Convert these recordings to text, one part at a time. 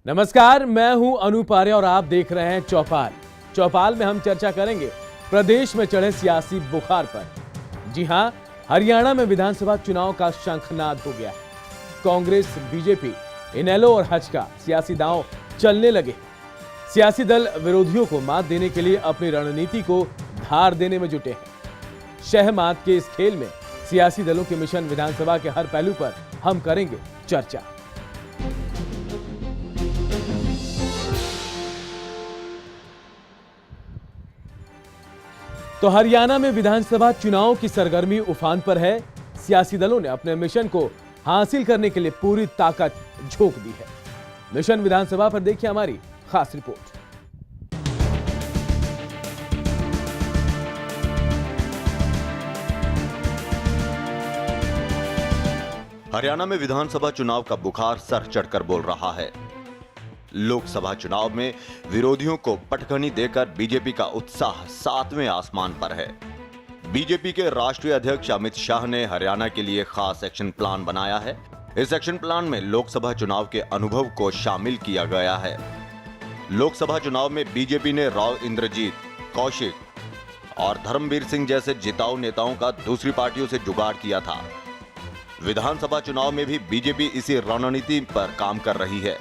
नमस्कार, मैं हूं अनूप आर्य और आप देख रहे हैं चौपाल। चौपाल में हम चर्चा करेंगे प्रदेश में चढ़े सियासी बुखार पर। जी हां, हरियाणा में विधानसभा चुनाव का शंखनाद हो गया है। कांग्रेस, बीजेपी, इनेलो और हजका सियासी दांव चलने लगे। सियासी दल विरोधियों को मात देने के लिए अपनी रणनीति को धार देने में जुटे हैं। शहमात के इस खेल में सियासी दलों के मिशन विधानसभा के हर पहलू पर हम करेंगे चर्चा। तो हरियाणा में विधानसभा चुनाव की सरगर्मी उफान पर है। सियासी दलों ने अपने मिशन को हासिल करने के लिए पूरी ताकत झोंक दी है। मिशन विधानसभा पर देखिए हमारी खास रिपोर्ट। हरियाणा में विधानसभा चुनाव का बुखार सर चढ़कर बोल रहा है। लोकसभा चुनाव में विरोधियों को पटखनी देकर बीजेपी का उत्साह 7वें आसमान पर है। बीजेपी के राष्ट्रीय अध्यक्ष अमित शाह ने हरियाणा के लिए खास एक्शन प्लान बनाया है। इस एक्शन प्लान में लोकसभा चुनाव के अनुभव को शामिल किया गया है। लोकसभा चुनाव में बीजेपी ने राव इंद्रजीत, कौशिक और धर्मवीर सिंह जैसे जिताऊ नेताओं का दूसरी पार्टियों से जुगाड़ किया था। विधानसभा चुनाव में भी बीजेपी इसी रणनीति पर काम कर रही है।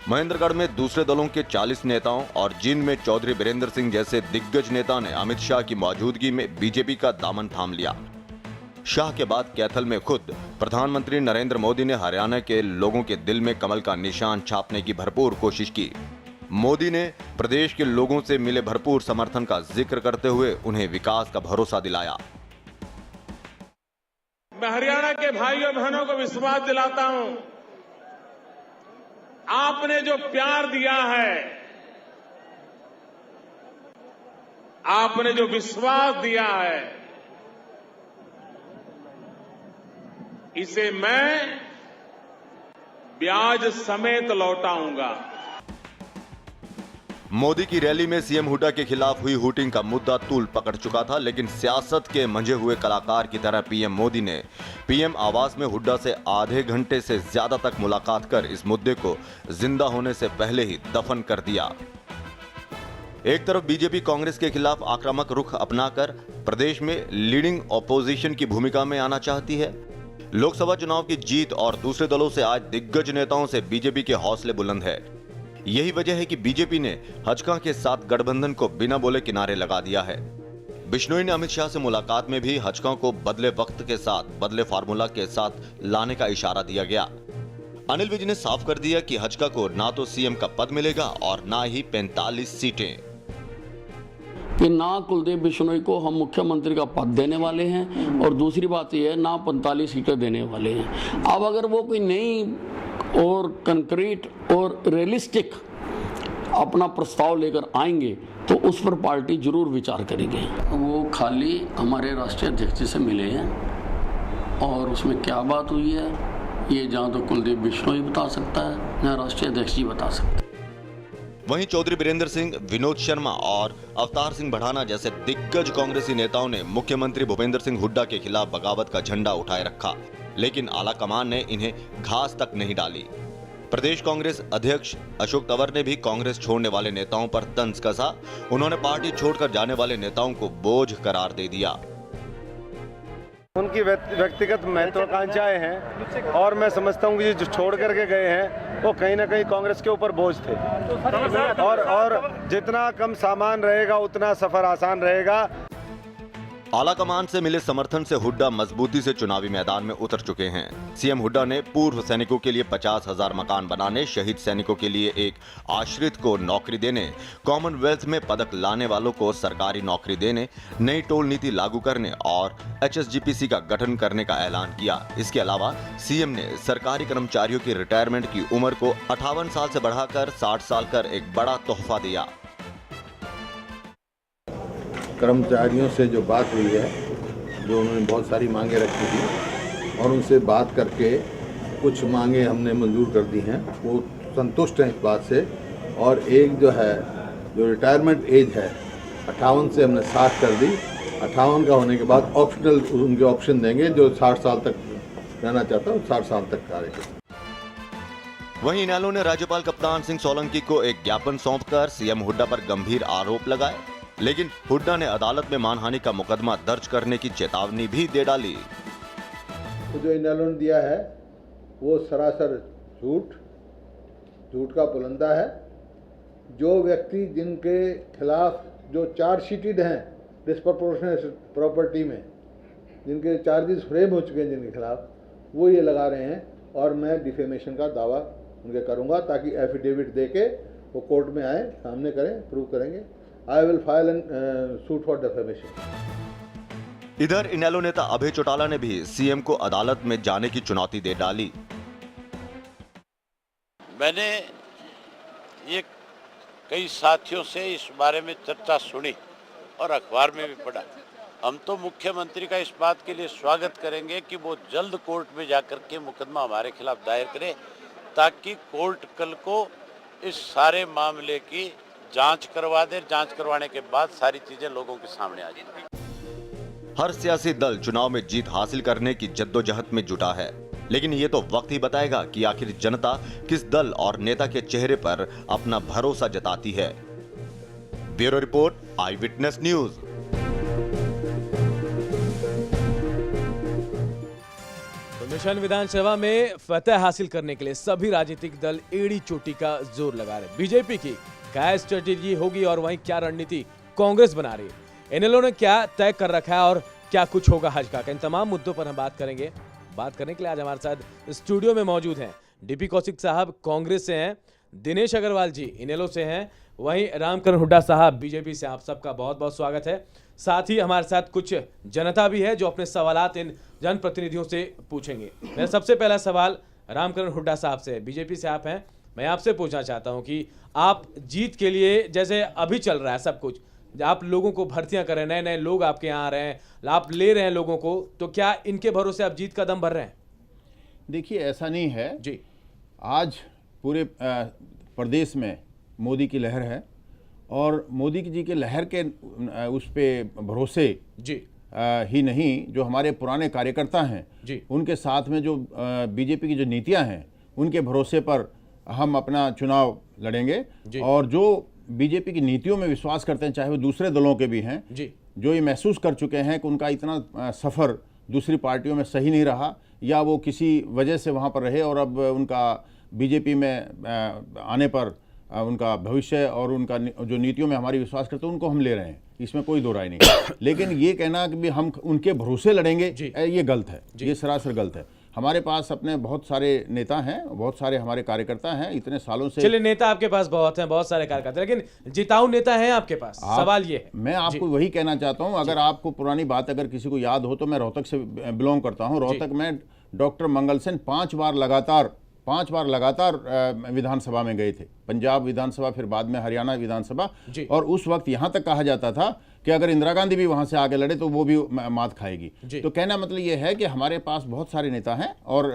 महेंद्रगढ़ में दूसरे दलों के 40 नेताओं और जींद में चौधरी बीरेंद्र सिंह जैसे दिग्गज नेता ने अमित शाह की मौजूदगी में बीजेपी का दामन थाम लिया। शाह के बाद कैथल में खुद प्रधानमंत्री नरेंद्र मोदी ने हरियाणा के लोगों के दिल में कमल का निशान छापने की भरपूर कोशिश की। मोदी ने प्रदेश के लोगों से मिले भरपूर समर्थन का जिक्र करते हुए उन्हें विकास का भरोसा दिलाया। मैं हरियाणा के भाइयों बहनों को विश्वास दिलाता हूं, आपने जो प्यार दिया है, आपने जो विश्वास दिया है, इसे मैं ब्याज समेत लौटाऊंगा। मोदी की रैली में सीएम हुड्डा के खिलाफ हुई हूटिंग का मुद्दा तूल पकड़ चुका था, लेकिन सियासत के मंझे हुए कलाकार की तरह पीएम मोदी ने पीएम आवास में हुड्डा से आधे घंटे से ज्यादा तक मुलाकात कर इस मुद्दे को जिंदा होने से पहले ही दफन कर दिया। एक तरफ बीजेपी कांग्रेस के खिलाफ आक्रामक रुख अपनाकर प्रदेश में लीडिंग ऑपोजिशन की भूमिका में आना चाहती है। लोकसभा चुनाव की जीत और दूसरे दलों से आज दिग्गज नेताओं से बीजेपी के हौसले बुलंद है। यही वजह है कि बीजेपी ने हजका के साथ गठबंधन को बिना बोले किनारे लगा दिया है। बिश्नोई ने अमित शाह से मुलाकात में भी हजका को बदले वक्त के साथ बदले फार्मूला के साथ लाने का इशारा दिया गया। अनिल विज ने साफ कर दिया कि हजका को ना तो सीएम का पद मिलेगा और ना ही 45 सीटें। कि ना कुलदीप बिश्नोई को हम मुख्यमंत्री का पद देने वाले हैं और दूसरी बात यह है ना 45 सीटें देने वाले हैं। अब अगर वो कोई नई और कंक्रीट और रियलिस्टिक अपना प्रस्ताव लेकर आएंगे तो उस पर पार्टी जरूर विचार करेगी। वो खाली हमारे राष्ट्रीय अध्यक्ष से मिले हैं और उसमें क्या बात हुई है ये जहाँ तो कुलदीप बिश्नोई बता सकता है या राष्ट्रीय अध्यक्ष जी बता सकते हैं। वहीं चौधरी बीरेंद्र सिंह, विनोद शर्मा और अवतार सिंह बढ़ाना जैसे दिग्गज कांग्रेसी नेताओं ने मुख्यमंत्री भूपेंद्र सिंह हुड्डा के खिलाफ बगावत का झंडा उठाए रखा, लेकिन आला कमान ने इन्हें घास तक नहीं डाली। प्रदेश कांग्रेस अध्यक्ष अशोक तंवर ने भी कांग्रेस छोड़ने वाले नेताओं पर तंज कसा। उन्होंने पार्टी छोड़कर जाने वाले नेताओं को बोझ करार दे दिया। उनकी व्यक्तिगत महत्वाकांक्षाएं हैं और मैं समझता हूं कि जो छोड़ करके गए हैं वो कहीं ना कहीं कांग्रेस के ऊपर बोझ थे और जितना कम सामान रहेगा उतना सफर आसान रहेगा। आला कमान से मिले समर्थन से हुड्डा मजबूती से चुनावी मैदान में उतर चुके हैं। सीएम हुड्डा ने पूर्व सैनिकों के लिए 50,000 मकान बनाने, शहीद सैनिकों के लिए एक आश्रित को नौकरी देने, कॉमनवेल्थ में पदक लाने वालों को सरकारी नौकरी देने, नई टोल नीति लागू करने और HSGPC का गठन करने का ऐलान किया। इसके अलावा सीएम ने सरकारी कर्मचारियों की रिटायरमेंट की उम्र को 58 साल से बढ़ाकर 60 साल कर एक बड़ा तोहफा दिया। कर्मचारियों से जो बात हुई है, जो उन्होंने बहुत सारी मांगे रखी थी और उनसे बात करके कुछ मांगे हमने मंजूर कर दी हैं, वो संतुष्ट हैं इस बात से। और एक जो रिटायरमेंट एज है 58 से हमने 60 कर दी। 58 का होने के बाद ऑप्शनल उनके ऑप्शन देंगे, जो 60 साल तक रहना चाहता है 60 साल तक कार्य करें। वहीं इनेलो ने राज्यपाल कप्तान सिंह सोलंकी को एक ज्ञापन सौंपकर सीएम हुड्डा पर गंभीर आरोप लगाए, लेकिन हुड्डा ने अदालत में मानहानि का मुकदमा दर्ज करने की चेतावनी भी दे डाली। तो जो इनेलो ने दिया है वो सरासर झूठ का पुलंदा है। जो व्यक्ति जिनके खिलाफ जो चार्जशीटेड हैं डिस्प्रपोर्शनेट प्रॉपर्टी में, जिनके चार्जेस फ्रेम हो चुके हैं जिनके खिलाफ, वो ये लगा रहे हैं और मैं डिफेमेशन का दावा उनके करूंगा ताकि एफिडेविट देके वो कोर्ट में आए, सामने करें, प्रूव करेंगे। I will file an suit for defamation. इधर इनेलो नेता अभय चौटाला ने भी सीएम को अदालत में जाने की चुनौती दे डाली। मैंने ये कई साथियों से इस बारे में चर्चा सुनी और अखबार में भी पढ़ा। हम तो मुख्यमंत्री का इस बात के लिए स्वागत करेंगे कि वो जल्द कोर्ट में जाकर के मुकदमा हमारे खिलाफ दायर करे, ताकि कोर्ट कल को इस सारे मामले की जांच करवा दे। जांच करवाने के बाद सारी चीजें लोगों के सामने आ जाएंगी। हर सियासी दल चुनाव में जीत हासिल करने की जद्दोजहद में जुटा है, लेकिन ये तो वक्त ही बताएगा कि आखिर जनता किस दल और नेता के चेहरे पर अपना भरोसा जताती है। ब्यूरो रिपोर्ट, आई विटनेस न्यूज। मिशन विधानसभा में फतह हासिल करने के लिए सभी राजनीतिक दल एड़ी चोटी का जोर लगा रहे। बीजेपी की क्या स्ट्रेटेजी होगी और वहीं क्या रणनीति कांग्रेस बना रही है, इनेलो ने क्या तय कर रखा है और क्या कुछ होगा हज का, इन तमाम मुद्दों पर हम बात करेंगे। बात करने के लिए आज हमारे साथ स्टूडियो में मौजूद हैं डीपी कौशिक साहब कांग्रेस से हैं, दिनेश अग्रवाल जी इनेलो से हैं, वहीं रामकरण हुड्डा साहब बीजेपी से। आप सबका बहुत बहुत स्वागत है। साथ ही हमारे साथ कुछ जनता भी है जो अपने सवालात इन जनप्रतिनिधियों से पूछेंगे। मेरा सबसे पहला सवाल रामकरण हुड्डा साहब से, बीजेपी से आप हैं, मैं आपसे पूछना चाहता हूं कि आप जीत के लिए, जैसे अभी चल रहा है सब कुछ, आप लोगों को भर्तियां कर रहे हैं, नए नए लोग आपके यहाँ आ रहे हैं, आप ले रहे हैं लोगों को, तो क्या इनके भरोसे आप जीत का दम भर रहे हैं? देखिए, ऐसा नहीं है जी। आज पूरे प्रदेश में मोदी की लहर है और मोदी जी के लहर के उस पे भरोसे जी ही नहीं, जो हमारे पुराने कार्यकर्ता हैं जी, उनके साथ में जो बीजेपी की जो नीतियां हैं उनके भरोसे पर हम अपना चुनाव लड़ेंगे। और जो बीजेपी की नीतियों में विश्वास करते हैं, चाहे वो दूसरे दलों के भी हैं जी, जो ये महसूस कर चुके हैं कि उनका इतना सफ़र दूसरी पार्टियों में सही नहीं रहा या वो किसी वजह से वहाँ पर रहे और अब उनका बीजेपी में आने पर उनका भविष्य और उनका जो नीतियों में हमारी विश्वास करते हैं उनको हम ले रहे हैं, इसमें कोई दो राय नहीं। लेकिन ये कहना कि भी हम उनके भरोसे लड़ेंगे, ये गलत है, ये सरासर गलत है। हमारे पास अपने बहुत सारे नेता हैं, बहुत सारे हमारे कार्यकर्ता हैं, इतने सालों से। चलिए, नेता आपके पास बहुत हैं, बहुत सारे कार्यकर्ता, लेकिन जिताऊ नेता हैं आपके पास? सवाल ये है, मैं आपको वही कहना चाहता हूं, अगर आपको पुरानी बात अगर किसी को याद हो तो मैं रोहतक से बिलोंग करता हूं। रोहतक में डॉक्टर मंगल सेन 5 बार लगातार विधानसभा में गए थे, पंजाब विधानसभा, फिर बाद में हरियाणा विधानसभा, और उस वक्त यहां तक कहा जाता था कि अगर इंदिरा गांधी भी वहां से आगे लड़े तो वो भी मात खाएगी। तो कहना मतलब ये है कि हमारे पास बहुत सारे नेता हैं और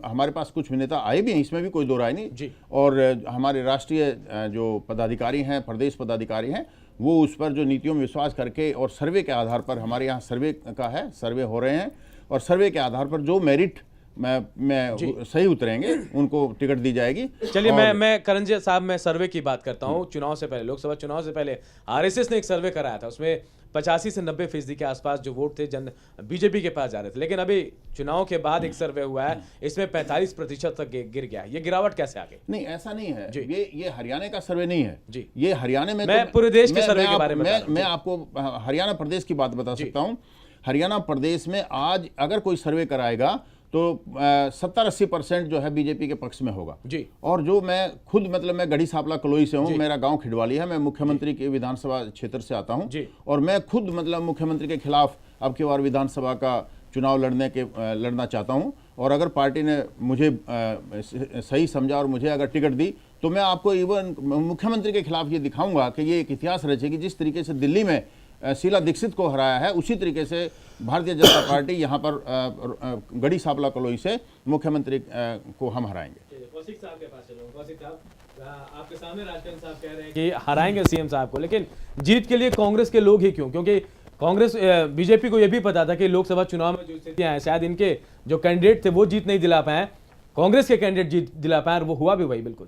हमारे पास कुछ नेता आए भी हैं, इसमें भी कोई दो राय नहीं। और हमारे राष्ट्रीय जो पदाधिकारी हैं, प्रदेश पदाधिकारी हैं, वो उस पर जो नीतियों में विश्वास करके और सर्वे के आधार पर, हमारे यहाँ सर्वे का है, सर्वे हो रहे हैं और सर्वे के आधार पर जो मेरिट मैं सही उतरेंगे उनको टिकट दी जाएगी। चलिए, मैं करंजे साहब, मैं सर्वे की बात करता हूं। चुनाव से पहले, लोकसभा चुनाव से पहले आरएसएस ने एक सर्वे कराया था, उसमें 85 से 90% के आसपास जो वोट थे बीजेपी के पास जा रहे थे। लेकिन अभी चुनाव के बाद एक सर्वे हुआ है, इसमें 45% तक गिर गया। ये गिरावट कैसे आ गई? नहीं, ऐसा नहीं है, ये हरियाणा का सर्वे नहीं है जी। ये हरियाणा में, मैं पूरे देश के सर्वे के बारे में मैं आपको हरियाणा प्रदेश की बात बता सकता हूँ। हरियाणा प्रदेश में आज अगर कोई सर्वे कराएगा तो 70-80% जो है बीजेपी के पक्ष में होगा जी। और जो मैं खुद, मतलब मैं गढ़ी सापला कलोई से हूँ, मेरा गांव खिडवाली है, मैं मुख्यमंत्री के विधानसभा क्षेत्र से आता हूँ और मैं खुद मतलब मुख्यमंत्री के खिलाफ अब की बार विधानसभा का चुनाव लड़ना चाहता हूँ। और अगर पार्टी ने मुझे सही समझा और मुझे अगर टिकट दी तो मैं आपको इवन मुख्यमंत्री के खिलाफ ये दिखाऊंगा कि ये एक इतिहास रचेगी। जिस तरीके से दिल्ली में शीला दीक्षित को हराया है, उसी तरीके से भारतीय जनता पार्टी यहाँ पर गढ़ी सापला कलोई से मुख्यमंत्री को हम हराएंगे। कौशिक साहब के पास चलो। कौशिक साहब, आपके सामने राजकरण साहब कह रहे हैं कि हराएंगे सीएम साहब को, लेकिन जीत के लिए कांग्रेस के लोग ही क्यों? क्योंकि कांग्रेस, बीजेपी को यह भी पता था कि लोकसभा चुनाव में जो स्थितियां हैं, शायद इनके जो कैंडिडेट थे वो जीत नहीं दिला पाए। कांग्रेस के कैंडिडेट जीत दिला पाए, वो हुआ भी वही बिल्कुल।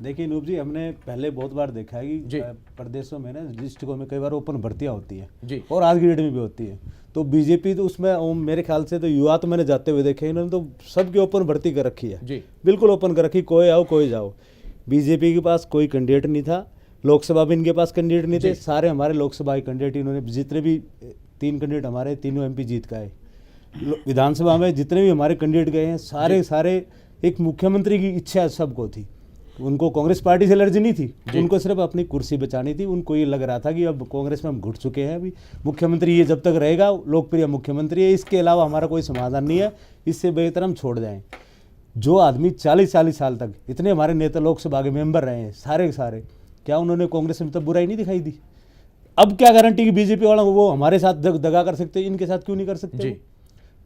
देखिए अनूप जी, हमने पहले बहुत बार देखा है कि प्रदेशों में ना डिस्ट्रिक्टों में कई बार ओपन भर्तियां होती हैं और आज की डेट में भी होती है। तो बीजेपी तो उसमें मेरे ख्याल से तो युवा तो मैंने जाते हुए देखे, इन्होंने तो सबकी ओपन भर्ती कर रखी है जी, बिल्कुल ओपन कर रखी, कोई आओ कोई जाओ। बीजेपी के पास कोई कैंडिडेट नहीं था, लोकसभा में इनके पास कैंडिडेट नहीं थे, सारे हमारे लोकसभा के कैंडिडेट इन्होंने, जितने भी 3 कैंडिडेट हमारे तीनों एमपी जीत का है। विधानसभा में जितने भी हमारे कैंडिडेट गए हैं सारे एक मुख्यमंत्री की इच्छा सबको थी, उनको कांग्रेस पार्टी से एलर्जी नहीं थी, उनको सिर्फ अपनी कुर्सी बचानी थी। उनको ये लग रहा था कि अब कांग्रेस में हम घुट चुके हैं, अभी मुख्यमंत्री ये जब तक रहेगा लोकप्रिय मुख्यमंत्री है, इसके अलावा हमारा कोई समाधान नहीं है, इससे बेहतर हम छोड़ जाएं। जो आदमी 40 साल तक इतने हमारे नेता लोकसभा के मेंबर रहे हैं सारे, क्या उन्होंने कांग्रेस में तब बुराई नहीं दिखाई दी? अब क्या गारंटी कि बीजेपी वाला वो हमारे साथ दगा कर सकते, इनके साथ क्यों नहीं कर सकते?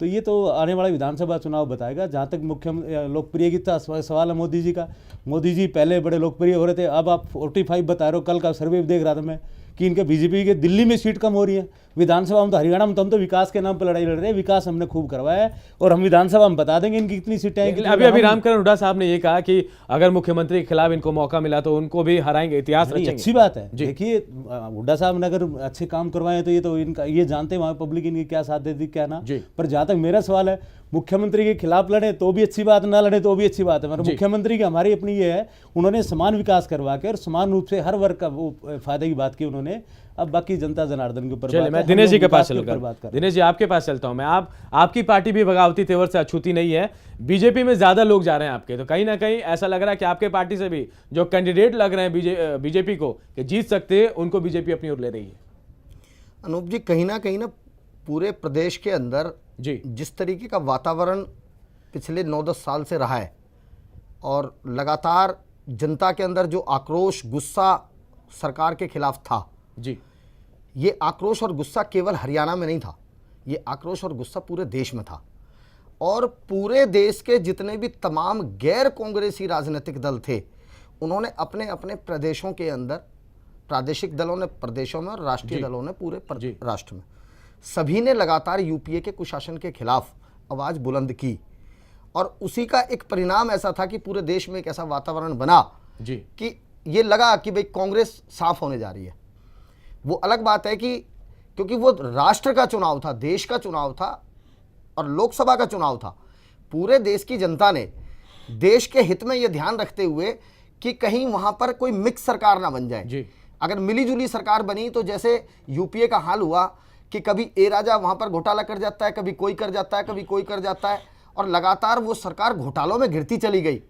तो ये तो आने वाला विधानसभा चुनाव बताएगा। जहाँ तक मुख्य लोकप्रिय की सवाल है मोदी जी का, मोदी जी पहले बड़े लोकप्रिय हो रहे थे, अब आप 45 बता रहे हो। कल का सर्वे देख रहा था मैं कि इनके बीजेपी के दिल्ली में सीट कम हो रही है, विधानसभा में तो हरियाणा में तो हम तो विकास के नाम पर लड़ाई लड़ रहे हैं, विकास हमने खूब करवाया है और हम विधानसभा में बता देंगे इनकी कितनी सीटें हैं। अभी रामकरण हुड्डा साहब ने ये कहा कि अगर मुख्यमंत्री के खिलाफ इनको मौका मिला तो उनको भी हराएंगे, इतिहास रचेंगे। अच्छी बात है। देखिए हुड्डा साहब ने अगर अच्छे काम करवाए तो इनका ये जानते हैं वहाँ पब्लिक इनकी क्या साथ देती क्या ना। पर जहाँ तक मेरा सवाल है, मुख्यमंत्री के खिलाफ लड़े तो भी अच्छी बात, ना लड़े तो भी अच्छी बात है। मतलब मुख्यमंत्री की हमारी अपनी ये है, उन्होंने समान विकास करवा के और समान रूप से हर वर्ग का वो फायदे की बात की उन्होंने। अब बाकी जनता जनार्दन के ऊपर मैं दिनेश जी के पास चलूंगा। दिनेश जी आपके पास चलता हूं मैं। आपकी पार्टी भी बगावती तेवर से अछूती नहीं है, बीजेपी में ज्यादा लोग जा रहे हैं आपके, तो कहीं ना कहीं ऐसा लग रहा है कि आपके पार्टी से भी जो कैंडिडेट लग रहे हैं बीजेपी को कि जीत सकते हैं, उनको बीजेपी अपनी ओर ले रही है। अनूप जी, कहीं ना पूरे प्रदेश के अंदर जिस तरीके का वातावरण पिछले 9-10 साल से रहा है और लगातार जनता के अंदर जो आक्रोश गुस्सा सरकार के खिलाफ था जी, ये आक्रोश और गुस्सा केवल हरियाणा में नहीं था, ये आक्रोश और गुस्सा पूरे देश में था। और पूरे देश के जितने भी तमाम गैर कांग्रेसी राजनीतिक दल थे, उन्होंने अपने अपने प्रदेशों के अंदर, प्रादेशिक दलों ने प्रदेशों में और राष्ट्रीय दलों ने पूरे राष्ट्र में, सभी ने लगातार यूपीए के कुशासन के खिलाफ आवाज़ बुलंद की। और उसी का एक परिणाम ऐसा था कि पूरे देश में एक ऐसा वातावरण बना जी कि ये लगा कि भाई कांग्रेस साफ होने जा रही है। वो अलग बात है कि क्योंकि वो राष्ट्र का चुनाव था, देश का चुनाव था और लोकसभा का चुनाव था, पूरे देश की जनता ने देश के हित में ये ध्यान रखते हुए कि कहीं वहाँ पर कोई मिक्स सरकार ना बन जाए जी। अगर मिलीजुली सरकार बनी तो जैसे यूपीए का हाल हुआ कि कभी ए राजा वहाँ पर घोटाला कर जाता है, कभी कोई कर जाता है, कभी कोई कर जाता है, और लगातार वो सरकार घोटालों में घिरती चली गई।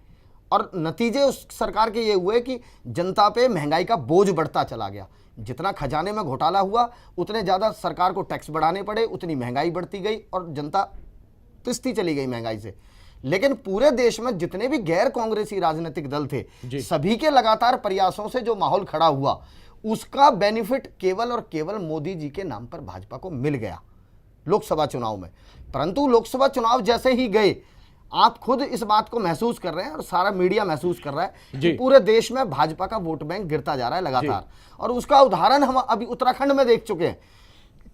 और नतीजे उस सरकार के ये हुए कि जनता पे महंगाई का बोझ बढ़ता चला गया। जितना खजाने में घोटाला हुआ उतने ज़्यादा सरकार को टैक्स बढ़ाने पड़े, उतनी महंगाई बढ़ती गई और जनता पिसती चली गई महंगाई से। लेकिन पूरे देश में जितने भी गैर कांग्रेसी राजनीतिक दल थे, सभी के लगातार प्रयासों से जो माहौल खड़ा हुआ, उसका बेनिफिट केवल और केवल मोदी जी के नाम पर भाजपा को मिल गया लोकसभा चुनाव में। परंतु लोकसभा चुनाव जैसे ही गए, आप खुद इस बात को महसूस कर रहे हैं और सारा मीडिया महसूस कर रहा है कि पूरे देश में भाजपा का वोट बैंक गिरता जा रहा है लगातार। और उसका उदाहरण हम अभी उत्तराखंड में देख चुके हैं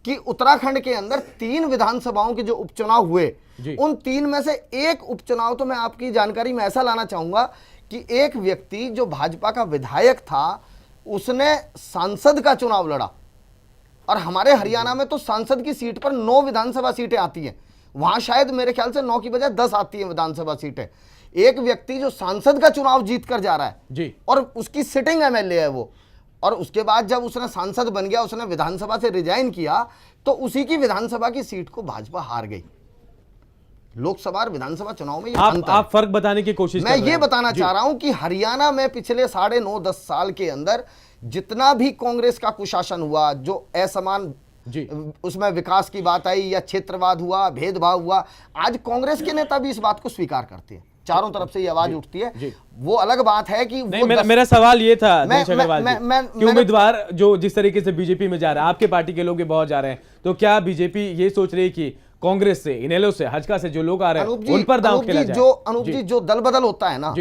कि उत्तराखंड के अंदर 3 विधानसभाओं के जो उपचुनाव हुए, उन 3 में से एक उपचुनाव तो मैं आपकी जानकारी में ऐसा लाना चाहूंगा कि एक व्यक्ति जो भाजपा का विधायक था, उसने सांसद का चुनाव लड़ा। और हमारे हरियाणा में तो सांसद की सीट पर 9 विधानसभा सीटें आती हैं, वहां शायद मेरे ख्याल से 9 की बजाय 10 आती हैं विधानसभा सीटें। एक व्यक्ति जो सांसद का चुनाव जीत कर जा रहा है जी, और उसकी सिटिंग एमएलए है वो, और उसके बाद जब उसने सांसद बन गया, उसने विधानसभा से रिजाइन किया, तो उसी की विधानसभा की सीट को भाजपा हार गई। लोकसभा और विधानसभा चुनाव में आप फर्क बताने की कोशिश मैं ये बताना चाह रहा हूं कि हरियाणा में पिछले 9.5-10 साल के अंदर जितना भी कांग्रेस का कुशासन हुआ, जो असमान उसमें विकास की बात आई या क्षेत्रवाद हुआ, भेदभाव हुआ, आज कांग्रेस के नेता भी इस बात को स्वीकार करते हैं, चारों तरफ से ये आवाज उठती है। वो अलग बात है कि मेरा सवाल ये था कि उम्मीदवार जो जिस तरीके से बीजेपी में जा रहा है, आपके पार्टी के लोग भी बहुत जा रहे हैं, तो क्या बीजेपी ये सोच रही कि कांग्रेस से, इनेलो से, हजका से जो लोग आ रहे हैं उन पर दांव खेला जाए? अनूप जी, जो दल बदल होता है ना,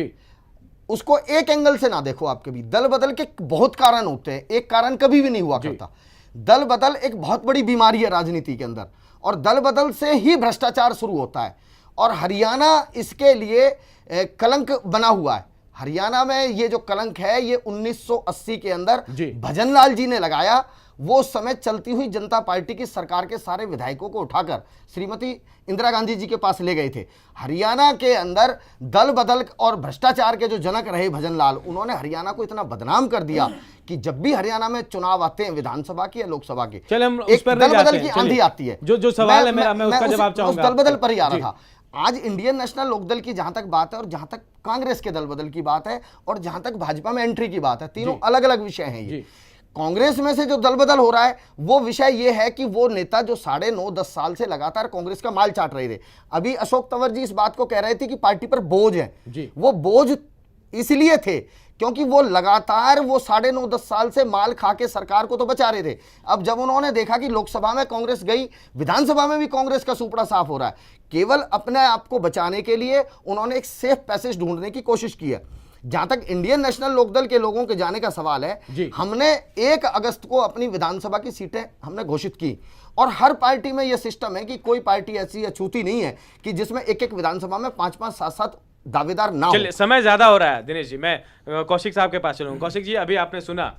उसको एक एंगल से ना देखो। आप कभी दल बदल के बहुत कारण होते हैं, एक कारण कभी भी नहीं हुआ करता। दल बदल एक बहुत बड़ी बीमारी है राजनीति के अंदर, और दल बदल से ही भ्रष्टाचार शुरू होता है। और हरियाणा इसके लिए कलंक बना हुआ है। हरियाणा में ये जो कलंक है ये 1980 के अंदर भजनलाल जी ने लगाया। वो समय चलती हुई जनता पार्टी की सरकार के सारे विधायकों को उठाकर श्रीमती इंदिरा गांधी जी के पास ले गए थे। हरियाणा के अंदर दल बदल और भ्रष्टाचार के जो जनक रहे भजनलाल, उन्होंने हरियाणा को इतना बदनाम कर दिया कि जब भी हरियाणा में चुनाव आते हैं विधानसभा की या लोकसभा की, एक दल बदल की आंधी आती है। जो सवाल है मेरा, मैं उसका जवाब चाहूंगा। दल बदल पर ही आ रहा था। आज इंडियन नेशनल लोकदल की जहां तक बात है और जहां तक कांग्रेस के दल बदल की बात है और जहां तक भाजपा में एंट्री की बात है, तीनों अलग अलग विषय हैं ये। कांग्रेस में से जो दल बदल हो रहा है वो विषय ये है कि वो नेता जो 9.5-10 साल से लगातार कांग्रेस का माल चाट रहे थे, अभी अशोक तंवर जी इस बात को कह रहे थे कि पार्टी पर बोझ है। वो बोझ इसलिए थे क्योंकि वो लगातार वो 9.5-10 साल से माल खा के सरकार को तो बचा रहे थे। अब जब उन्होंने देखा कि लोकसभा में कांग्रेस गई, विधानसभा में भी कांग्रेस का सुपड़ा साफ हो रहा है, केवल अपने आप को बचाने के लिए उन्होंने एक सेफ पैसेज ढूंढने की कोशिश की है। जहां तक इंडियन नेशनल लोकदल के लोगों के जाने का सवाल है, हमने 1 अगस्त को अपनी विधानसभा की सीटें हमने घोषित की और हर पार्टी में यह सिस्टम है कि कोई पार्टी ऐसी अछूती नहीं है कि जिसमें एक विधानसभा में 5-5, 7-7 दावेदार ना हो। चलिए, समय ज्यादा हो रहा है दिनेश जी, मैं कौशिक साहब के पास चलूंगा। कौशिक जी, अभी आपने सुना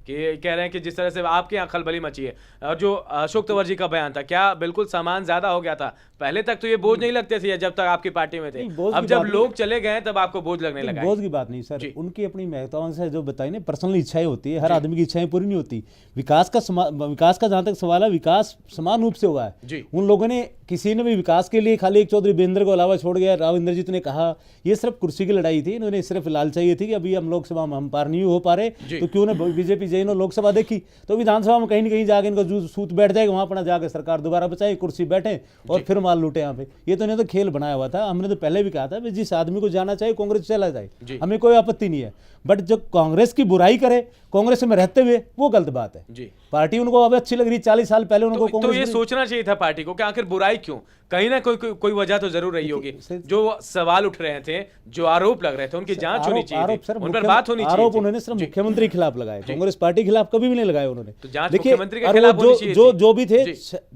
कि कह रहे हैं कि जिस तरह से आपके यहाँ खलबली मची है और जो अशोक तंवर जी का बयान था, क्या बिल्कुल सामान ज्यादा हो गया था? पहले तक तो ये बोझ नहीं लगते थे जब तक आपकी पार्टी में थे, अब जब लोग चले गए तब आपको बोझ लगने लगा। बोझ की बात नहीं सर, उनकी अपनी महत्वाकांक्षा से जो बताई ना, पर्सनल इच्छाएं होती है, हर आदमी की इच्छाएं पूरी नहीं होती। विकास का जहां तक सवाल है, विकास समान रूप से हुआ है। उन लोगों ने किसी ने भी विकास के लिए खाली एक चौधरी वीरेंद्र को अलावा छोड़ गया। राव इंद्रजीत ने कहा ये सिर्फ कुर्सी की लड़ाई थी, इन्होंने सिर्फ लाल चाहिए थी कि अभी हम लोकसभा में हम पार नहीं हो पा रहे, तो क्यों ना बीजेपी जैनो लोकसभा देखी तो विधानसभा में कहीं ना कहीं जाके इनको जूझ सूत बैठ जाएगा, वहां अपना जाकर सरकार दोबारा बचाए, कुर्सी बैठे और फिर माल लूटे यहाँ पे। ये तो इन्हें तो खेल बनाया हुआ था। हमने तो पहले भी कहा था जिस आदमी को जाना चाहिए कांग्रेस चला जाए, हमें कोई आपत्ति नहीं है, बट जो कांग्रेस की बुराई करे कांग्रेस में रहते हुए, वो गलत बात है। पार्टी उनको अब अच्छी लग रही, 40 साल पहले उनको तो ये सोचना चाहिए था पार्टी को कि आखिर बुराई क्यों, कहीं ना कोई वजह तो जरूर रही होगी। जो सवाल उठ रहे थे, जो आरोप लग रहे थे, उनकी जांच होनी चाहिए थी, उन पर बात होनी चाहिए। आरोप उन्होंने सिर्फ मुख्यमंत्री के खिलाफ लगाए, कांग्रेस पार्टी के खिलाफ कभी भी नहीं लगाए उन्होंने। तो जांच मुख्यमंत्री के खिलाफ होनी चाहिए। जो भी थे,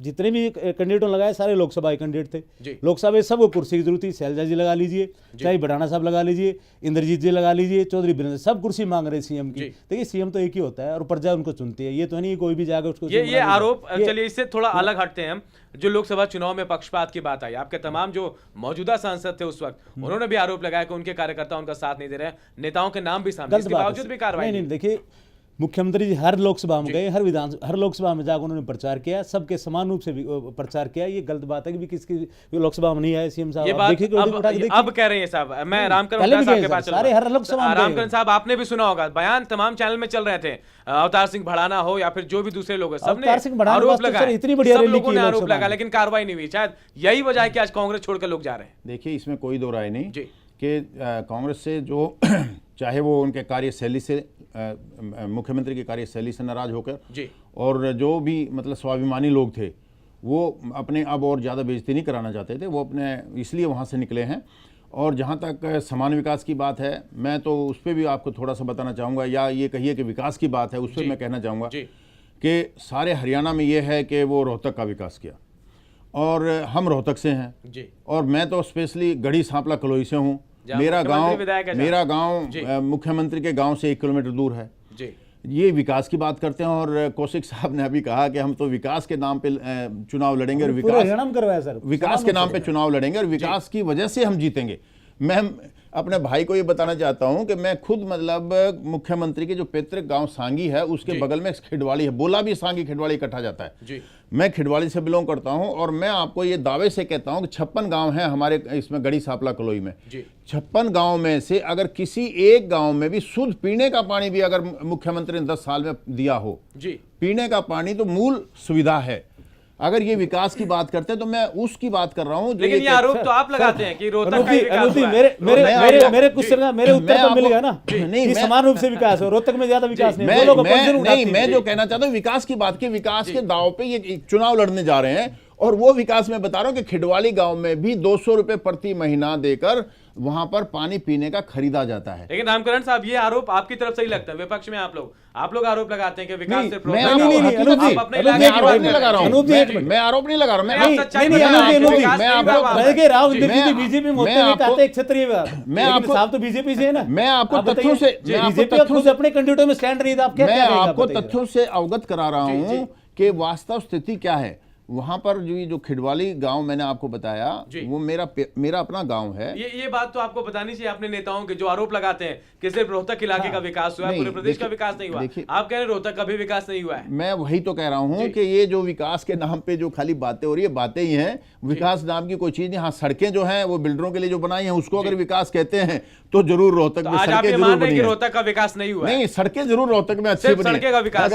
जितने भी कैंडिडेट लगाए सारे लोकसभा कैंडिडेट थे। लोकसभा सबको कुर्सी की जरूरत थी। शैलजा जी लगा लीजिए, चाहे बढ़ाना साहब लगा लीजिए, इंद्रजीत जी लगा लीजिए, चौधरी वीरेंद्र, सब कुर्सी मांग रहे सीएम की। देखिए सीएम तो एक ही होता है और प्रजा उनको चुनती है, ये तो नहीं कोई भी जाकर उसको। ये आरोप, चलिए इससे थोड़ा अलग हटते हैं हम। जो लोकसभा चुनाव में पक्षपात की बात आई, आपके तमाम जो मौजूदा सांसद थे उस वक्त, उन्होंने भी आरोप लगाया कि उनके कार्यकर्ता उनका साथ नहीं दे रहे हैं, नेताओं के नाम भी सामने, इसके बावजूद भी कार्रवाई नहीं। देखिए मुख्यमंत्री जी हर लोकसभा में गए, हर लोकसभा में जाकर उन्होंने प्रचार किया, सबके समान रूप से प्रचार किया। ये गलत बात है कि किसकी लोकसभा में नहीं आए सीएम साहब। ये बात अब कह रहे हैं साहब, मैं रामकरण साहब के पास सारे हर लोकसभा में। रामकरण साहब, आपने भी सुना होगा, बयान तमाम चैनल में चल रहे थे, अवतार सिंह भड़ाना हो या फिर जो भी दूसरे लोग, सबने आरोप लगाया, इतनी बढ़िया सब लोगों ने आरोप लगा, लेकिन कार्रवाई नहीं हुई। शायद यही वजह है कि आज कांग्रेस छोड़कर लोग जा रहे हैं। देखिए इसमें कोई दो राय नहीं कि कांग्रेस से जो चाहे वो उनके कार्यशैली से, मुख्यमंत्री की कार्यशैली से नाराज होकर, और जो भी मतलब स्वाभिमानी लोग थे वो अपने अब और ज़्यादा बेइज्जती नहीं कराना चाहते थे, वो अपने इसलिए वहाँ से निकले हैं। और जहाँ तक समान विकास की बात है, मैं तो उस पर भी आपको थोड़ा सा बताना चाहूँगा, या ये कहिए कि विकास की बात है, उस पर मैं कहना चाहूँगा कि सारे हरियाणा में ये है कि वो रोहतक का विकास किया, और हम रोहतक से हैं, और मैं तो स्पेशली गढ़ी सांपला कलोई से हूँ। मेरा गांव मुख्यमंत्री के गांव से 1 किलोमीटर दूर है। ये विकास की बात करते हैं, और कौशिक साहब ने अभी कहा कि हम तो विकास के नाम पे चुनाव लड़ेंगे, और विकास के नाम पे चुनाव लड़ेंगे और विकास की वजह से हम जीतेंगे। मैं अपने भाई को ये बताना चाहता हूं कि मैं खुद मतलब मुख्यमंत्री के जो पैतृक गांव सांगी है उसके बगल में खिडवाड़ी है, बोला भी सांगी खिडवाड़ी इकट्ठा जाता है। मैं खिडवाड़ी से बिलोंग करता हूं, और मैं आपको ये दावे से कहता हूं कि 56 गांव हैं हमारे इसमें गढ़ी सांपला कलोई में। 56 गांव में से अगर किसी एक गांव में भी शुद्ध पीने का पानी भी अगर मुख्यमंत्री ने 10 साल में दिया हो, पीने का पानी तो मूल सुविधा है। अगर ये विकास की बात करते हैं तो मैं उसकी बात कर रहा हूं। लेकिन ये आरोप तो आप लगाते हैं कि रोहतक का विकास हुआ है। मेरे उत्तर तो मिल गया ना, नहीं समान रूप से विकास हो, रोहतक में ज्यादा विकास नहीं। मैं जो कहना चाहता हूं विकास की बात की, विकास के दाव पे ये चुनाव लड़ने जा रहे हैं, और वो विकास मैं बता रहा हूं कि खिडवाली गांव में भी 200 रुपए प्रति महीना देकर वहां पर पानी पीने का खरीदा जाता है। लेकिन रामकरण साहब, ये आरोप आपकी तरफ से ही लगता है, विपक्ष में आप लोग आरोप लगाते हैं कि विकास से मैं आरोप नहीं लगा रहा हूं, मैं आरोप नहीं लगा रहा हूं, मैं आपको बीजेपी से है ना, मैं आपको तथ्यों से अपने कैंडिडेटों में स्टैंड नहीं था, मैं आपको तथ्यों से अवगत करा रहा हूं कि वास्तव स्थिति क्या है। वहां पर जो खिडवाली गांव मैंने आपको बताया, वो मेरा अपना गांव है। ये बात तो आपको बतानी चाहिए अपने नेताओं के, जो आरोप लगाते हैं कि सिर्फ रोहतक इलाके का विकास हुआ है, पूरे प्रदेश का विकास नहीं हुआ। आप कह रहे हैं रोहतक का भी विकास नहीं हुआ है। मैं वही तो कह रहा हूं कि ये जो विकास के नाम पे जो खाली बातें हो रही है, बातें ही हैं, विकास नाम की कोई चीज नहीं। हाँ, सड़कें जो हैं वो बिल्डरों के लिए जो बनाई हैं उसको अगर विकास कहते हैं तो जरूर रोहतक में सड़कें जरूर बनी हैं। रोहतक का विकास नहीं हुआ, नहीं, सड़कें जरूर रोहतक में अच्छी बनी सड़कें का विकास।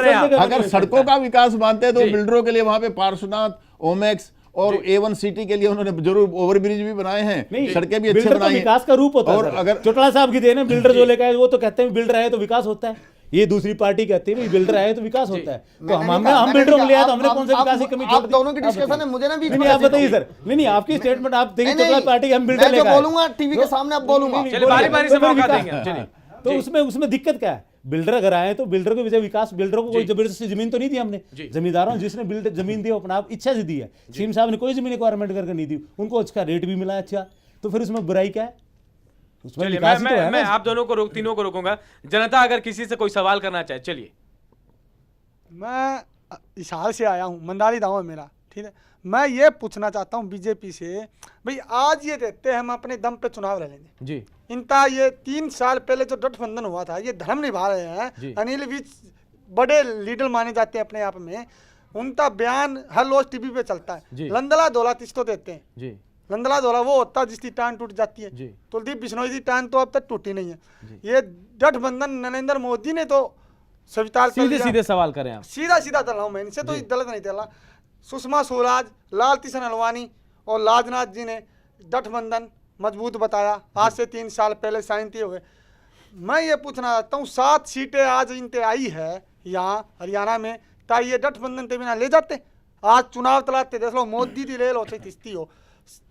अगर सड़कों का विकास मानते हैं तो बिल्डरों के लिए वहां पे पार्श्वनाथ, ओमेक्स और A1 सिटी के लिए उन्होंने जरूर ओवरब्रिज भी बनाए हैं, सड़कें भी अच्छे बनाई हैं। विकास का रूप होता है। और अगर चौटाला साहब की देन है, बिल्डर जो लेकर आए वो तो कहते हैं बिल्डर आए तो विकास होता है, ये दूसरी पार्टी कहती है बिल्डर आए तो विकास होता है। तो हम बिल्डरों को लिया तो हमने कौन सा विकास की कमी छोड़ दी? दोनों की डिस्कशन है, मुझे ना भी नहीं, आप बताइए सर। नहीं, आपकी स्टेटमेंट आप देखिए, चौटाला पार्टी हम बिल्डर लेकर आए, बोलूंगा टीवी के सामने, अब बोलूंगा, बारी-बारी से मौका देंगे। तो उसमें दिक्कत क्या है? बिल्डर अगर आए तो बिल्डर को विकास, बिल्डरों को कोई जबरदस्ती जमीन तो नहीं दी हमने, जमींदारों जिसने बिल्डर जमीन दी अपना इच्छा से दी है। सीएम साहब ने कोई जमीन रिक्वायरमेंट करके नहीं दी, उनको उसका रेट भी मिला अच्छा, तो फिर उसमें बुराई क्या है? चलिए, मैं आप दोनों को तीनों को रोकूंगा। जनता अगर किसी से कोई सवाल करना चाहे, चलिए। मैं इशार से आया हूँ, मंडारी गाँव है मेरा, ठीक है। मैं ये पूछना चाहता हूँ बीजेपी से, भाई आज ये कहते हैं हम अपने दम पे चुनाव लड़ेंगे जी, इनका ये 3 साल पहले जो गठबंधन हुआ था, ये धर्म निभा रहे हैं। अनिल विज बड़े लीडर माने जाते हैं अपने आप में, उनका बयान हर रोज टीवी पे चलता है। लंदला दौला तिस्तो देते हैं जी, लंदला दौला वो होता है जिसकी टांग टूट जाती है, कुलदीप बिश्नोई की टांग तो अब तक टूटी नहीं है। ये गठबंधन नरेंद्र मोदी ने तो स्वीकार कर लिया। सीधे सवाल करें आप, सीधा चल रहा हूँ मैं, इनसे तो गलत नहीं चला। सुषमा स्वराज, लाल कृष्ण अडवाणी और राजनाथ जी ने गठबंधन मजबूत बताया, आज से 3 साल पहले साइन किए हुए। मैं ये पूछना चाहता हूँ, 7 सीटें आज इनके आई है यहाँ हरियाणा में, ताकि ये गठबंधन के बिना ले जाते? आज चुनाव तलाते, देख लो मोदी की रेल हो तिस्ती हो,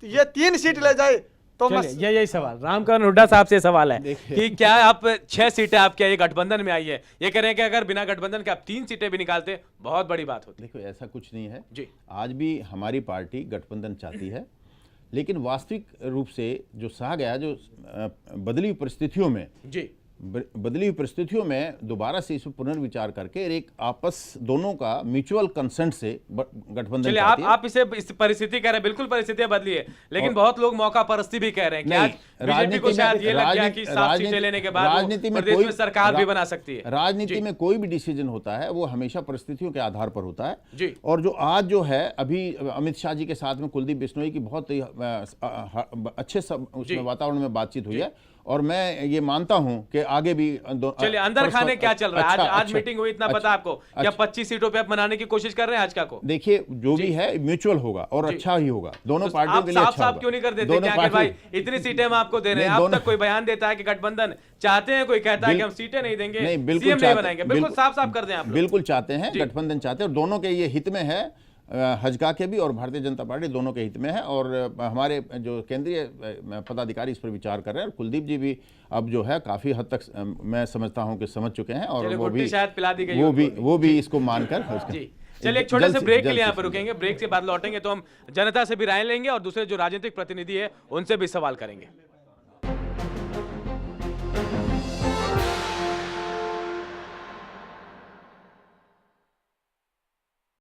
ये 3 सीट ले जाए तो यही सवाल रामकरण हुड्डा साहब से सवाल है कि क्या आप 6 सीटें आपके ये गठबंधन में आई है, ये कह रहे हैं कि अगर बिना गठबंधन के आप 3 सीटें भी निकालते बहुत बड़ी बात होती। देखो, ऐसा कुछ नहीं है जी। आज भी हमारी पार्टी गठबंधन चाहती है, लेकिन वास्तविक रूप से जो सहा गया, जो बदली परिस्थितियों में बदली हुई परिस्थितियों में दोबारा से इस पर पुनर्विचार करके एक आपस दोनों का म्यूचुअल कंसेंट से गठबंधन। चलिए, आप इसे इस परिस्थिति कह रहे हैं, बिल्कुल परिस्थितियां बदली है, लेकिन बहुत लोग मौका परस्ती भी कह रहे हैं कि आज बीजेपी को शायद ये लग गया कि 7 सीटें लेने के बाद राजनीति में प्रदेश में सरकार भी बना सकती है। राजनीति में कोई भी डिसीजन होता है वो हमेशा परिस्थितियों के आधार पर होता है। और जो आज जो है, अभी अमित शाह जी के साथ में कुलदीप बिश्नोई की बहुत अच्छे उसमें वातावरण में बातचीत हुई है, और मैं ये मानता हूं कि आगे भी चलिए, अंदर खाने क्या चल रहा है? आज मीटिंग हुई, इतना पता आपको? क्या 25 सीटों पे आप मनाने की कोशिश कर रहे हैं आज का को? देखिए, जो भी है म्यूचुअल होगा और अच्छा ही होगा, दोनों पार्टियों के लिए अच्छा होगा। क्यों नहीं कर देते क्या भाई इतनी सीटें हम आपको दे रहे हैं? अब तक कोई बयान देता है कि गठबंधन चाहते हैं, कोई कहता है कि हम सीटें नहीं देंगे, सीएम नहीं बनाएंगे? बिल्कुल साफ साफ कर दें आप। बिल्कुल चाहते हैं, गठबंधन चाहते हैं, और दोनों के ये हित में है, हजका के भी और भारतीय जनता पार्टी दोनों के हित में है। और हमारे जो केंद्रीय पदाधिकारी इस पर विचार कर रहे हैं, और कुलदीप जी भी अब जो है काफी हद तक मैं समझता हूं कि समझ चुके हैं, और वो भी शायद पिला दी गई, वो भी इसको मानकर। चलिए, एक छोटे से ब्रेक के लिए यहाँ पर रुकेंगे, ब्रेक के बाद लौटेंगे तो हम जनता से भी राय लेंगे और दूसरे जो राजनीतिक प्रतिनिधि है उनसे भी सवाल करेंगे।